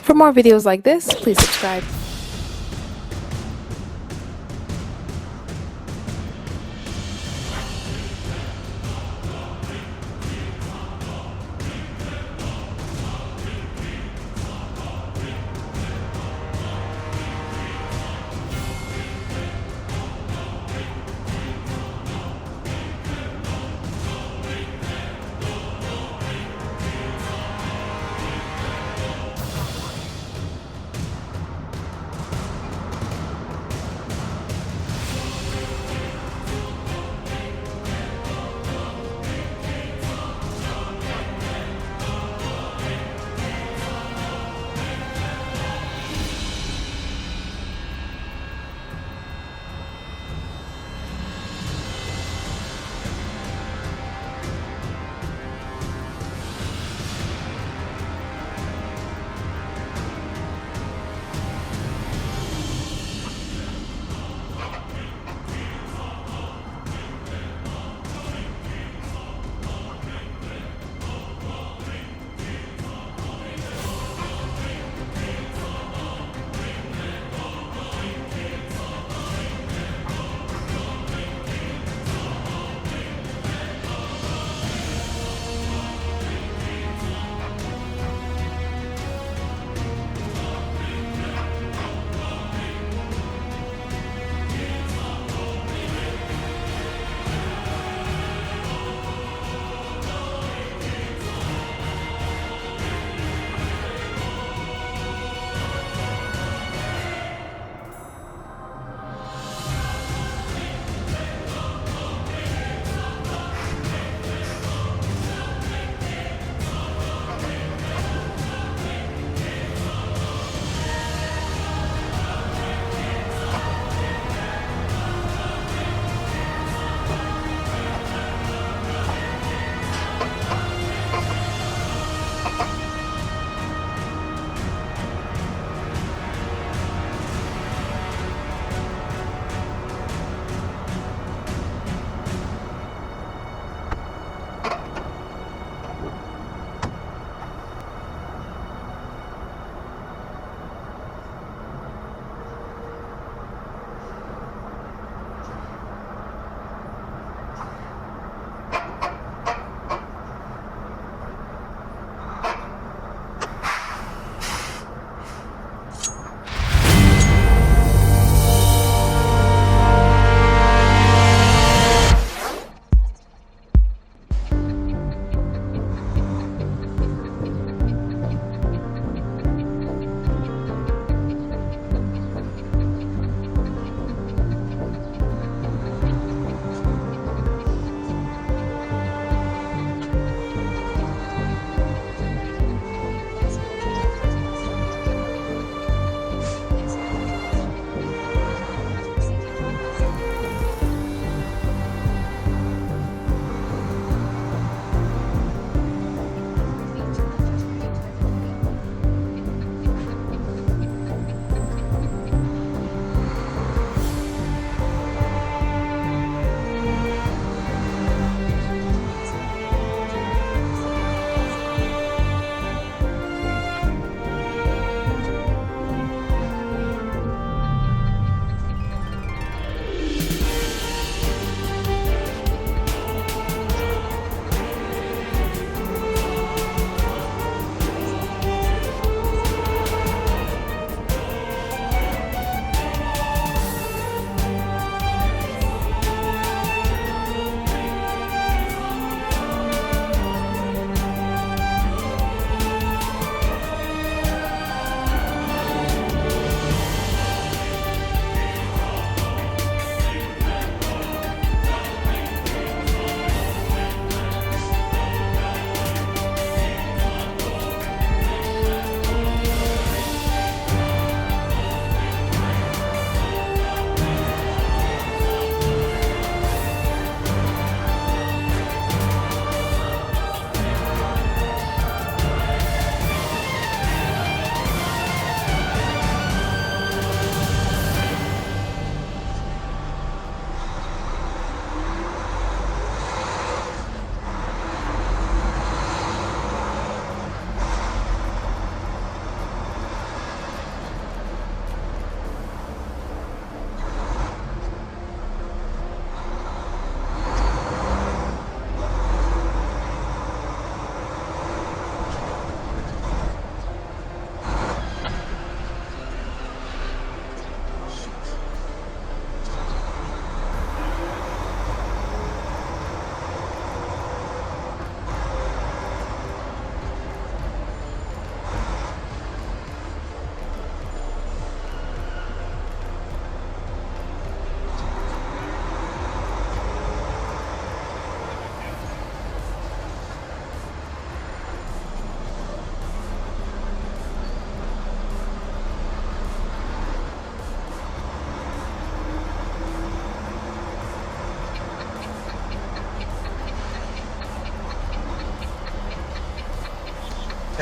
For more videos like this, please subscribe.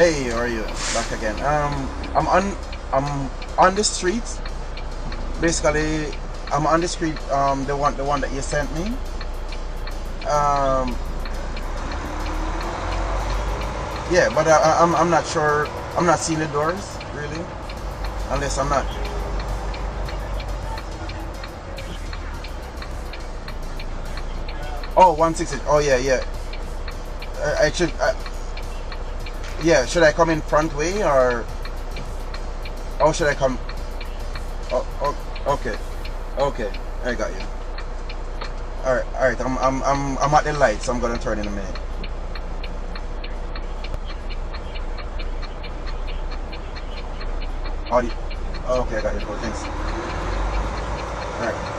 Hey, how are you? Back again. I'm on the street. Basically, I'm on the street. The one that you sent me. Um, yeah, but I'm not sure. I'm not seeing the doors really, unless I'm not. Oh, 160. Oh yeah, yeah. I should. Yeah, should I come in front way or? Oh, should I come? Oh, okay, okay. I got you. All right. I'm at the lights. I'm gonna turn in a minute. Audio. Okay, I got you. Cool. Thanks. All right.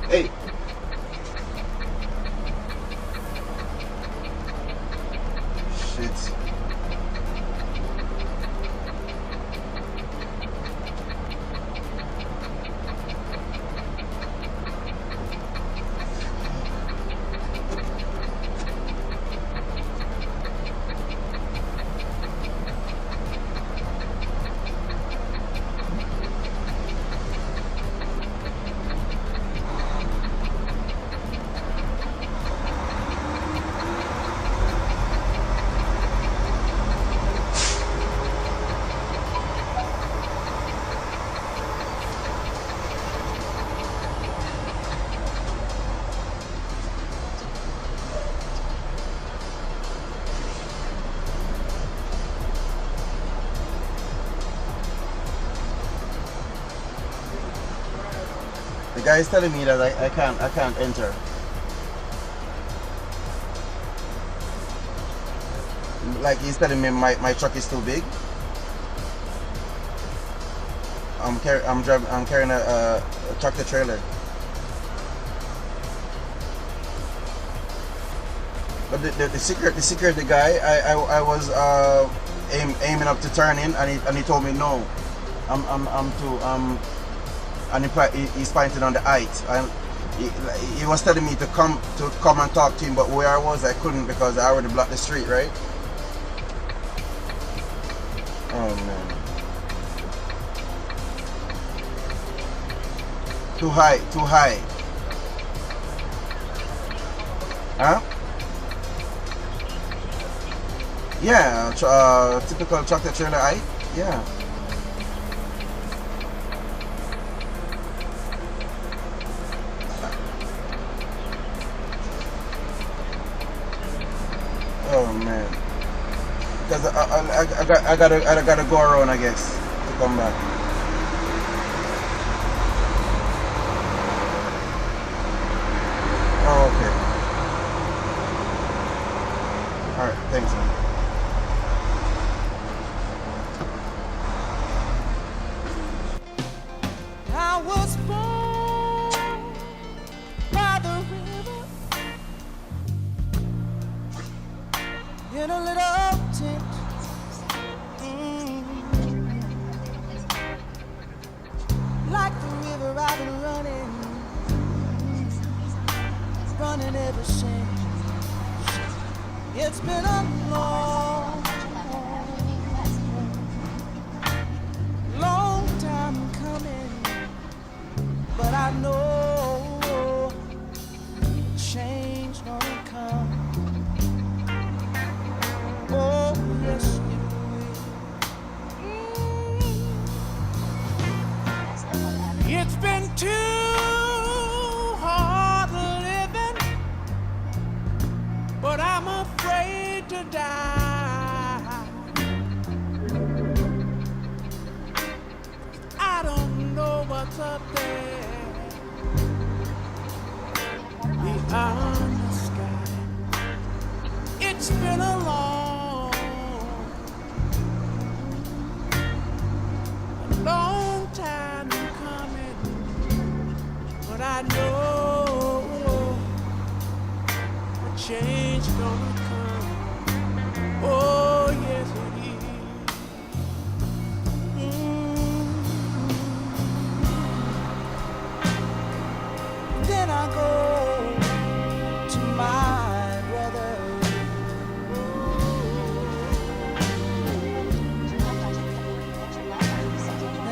Hey. Shit. The guy is telling me that I can't enter. Like he's telling me my truck is too big. I'm carrying a tractor trailer. But the security guy, I was aiming up to turn in, and he told me no. I'm too and he's pointing on the height. And he was telling me to come and talk to him, but where I was I couldn't because I already blocked the street, right? Oh man. Too high, too high. Huh? Yeah, typical tractor trailer height. Yeah. Oh man. Because I gotta go around, I guess, to come back. Oh, okay. All right. Thanks, man. I was born by the river in a little tent. Like the river I've been running ever since. It's been a long time coming, but I know change gonna come. Oh, yes, it will. It's been too hard living, but I'm afraid to die. I don't know what's up there beyond the sky. It's been a long time coming, but I know a change gonna come. Oh, yes, it is. Then I go to my brother.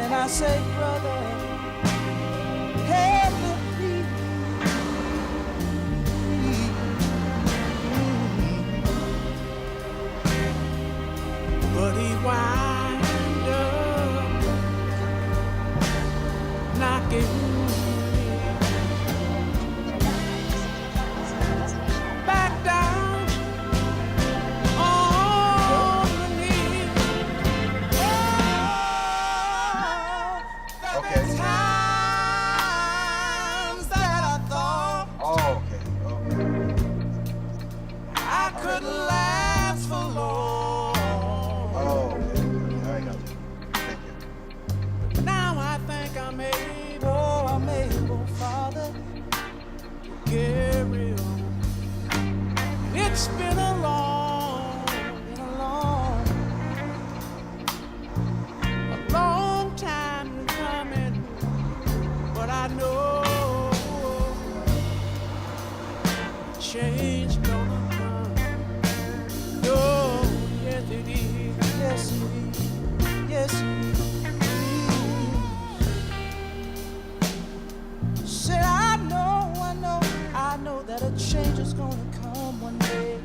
And I say, brother, help me, please. But he wind up knocking me back down on the knee. Oh, Okay. times that I thought Oh, okay. Okay. I could last for long. Oh, okay. I got you. Thank you. Now I think I'm able, Father, to carry on. It's been a long time coming, but I know change gonna come. Oh, yes it is, yes it is, yes it is. Said I know that a change is gonna come one day.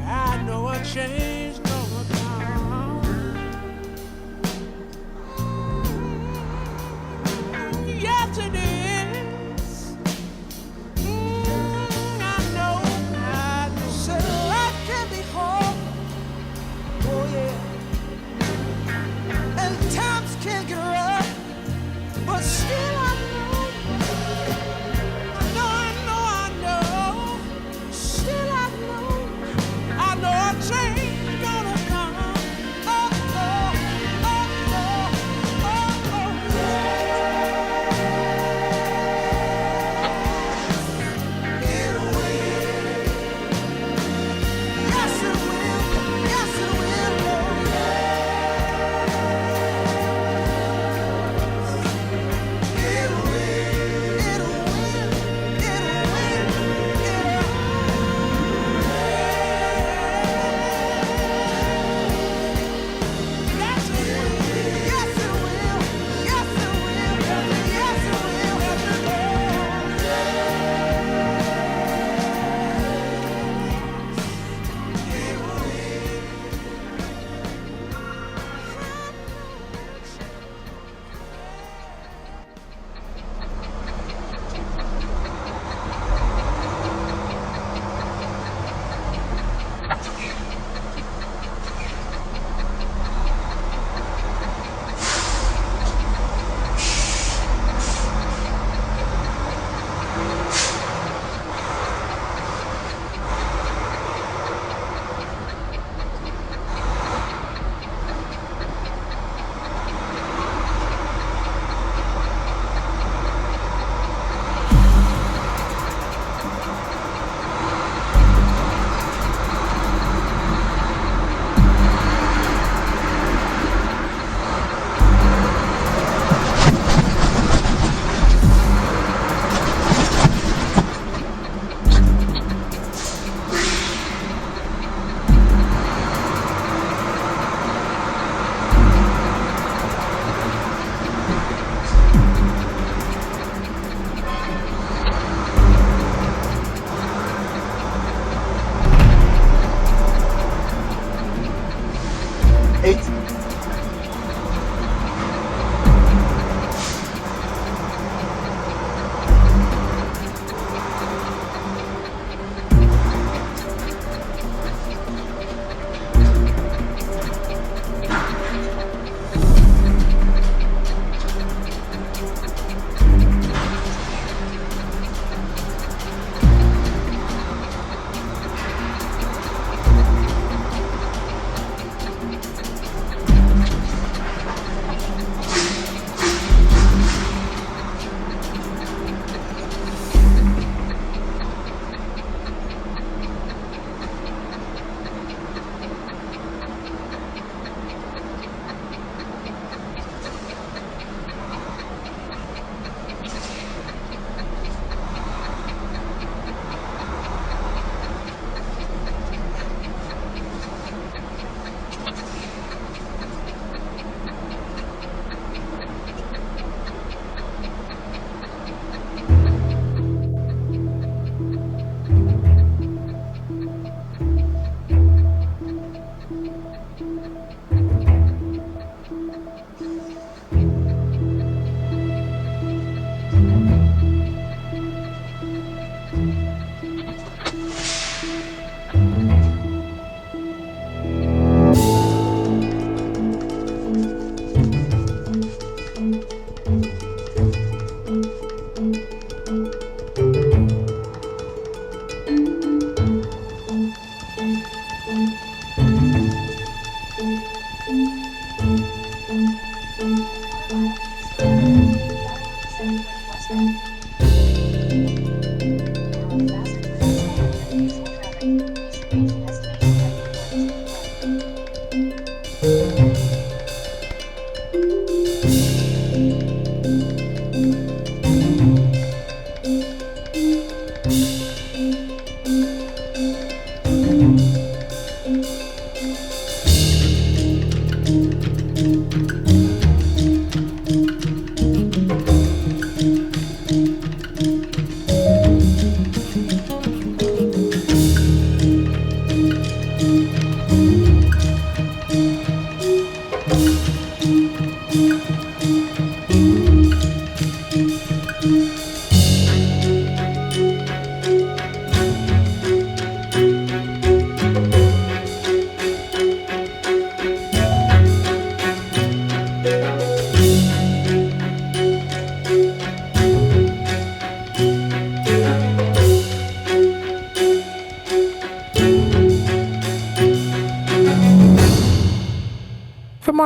I know a change gonna come. Yes, it is. I know. Said life can be hard. Oh yeah. And times can get rough, but still I know. Still I know a change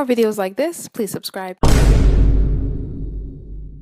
more videos like this, please subscribe.